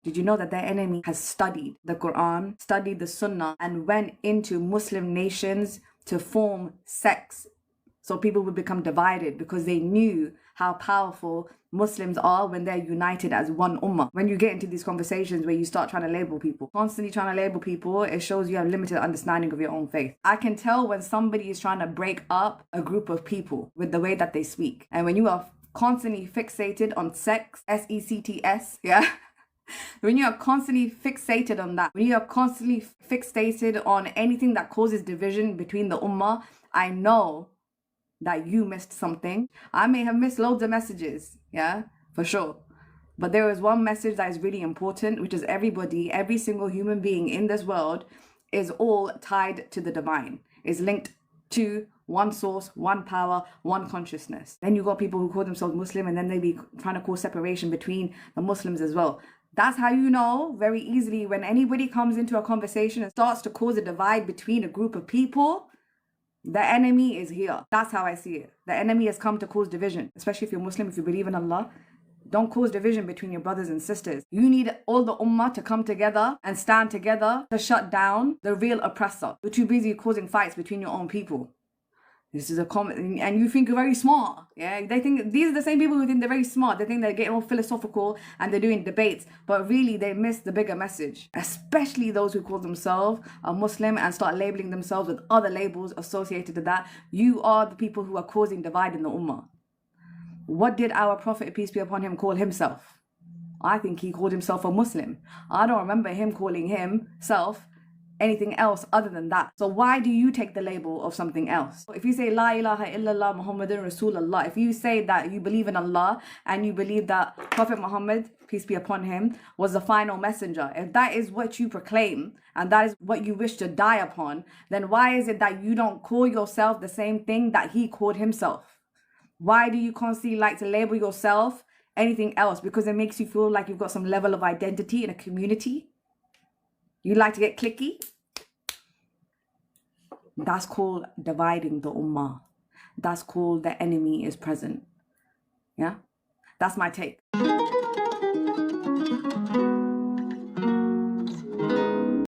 Did you know that their enemy has studied the Quran, studied the Sunnah, and went into Muslim nations to form sects so people would become divided because they knew how powerful Muslims are when they're united as one ummah. When you get into these conversations where you start trying to label people, constantly trying to label people, it shows you have limited understanding of your own faith. I can tell when somebody is trying to break up a group of people with the way that they speak. And when you are constantly fixated on sex, S-E-C-T-S, yeah? When you are constantly fixated on that, when you are constantly fixated on anything that causes division between the ummah, I know that you missed something. I may have missed loads of messages, yeah, for sure. But there is one message that is really important, which is everybody, every single human being in this world is all tied to the divine, is linked to one source, one power, one consciousness. Then you got people who call themselves Muslim and then they be trying to cause separation between the Muslims as well. That's how you know very easily when anybody comes into a conversation and starts to cause a divide between a group of people, the enemy is here. That's how I see it. The enemy has come to cause division, especially if you're Muslim, if you believe in Allah. Don't cause division between your brothers and sisters. You need all the ummah to come together and stand together to shut down the real oppressor. You're too busy causing fights between your own people. This is a comment, and you think you're very smart. Yeah, they think these are the same people who think they're very smart. They think they're getting all philosophical and they're doing debates, but really they miss the bigger message. Especially those who call themselves a Muslim and start labeling themselves with other labels associated to that. You are the people who are causing divide in the ummah. What did our Prophet, peace be upon him, call himself? I think he called himself a Muslim. I don't remember him calling himself anything else other than that. So why do you take the label of something else? If you say La ilaha illallah Muhammadun Rasulullah, if you say that you believe in Allah and you believe that Prophet Muhammad, peace be upon him, was the final messenger, if that is what you proclaim and that is what you wish to die upon, then why is it that you don't call yourself the same thing that he called himself? Why do you constantly like to label yourself anything else? Because it makes you feel like you've got some level of identity in a community? You like to get cliquey? That's called dividing the ummah. That's called the enemy is present. Yeah? That's my take.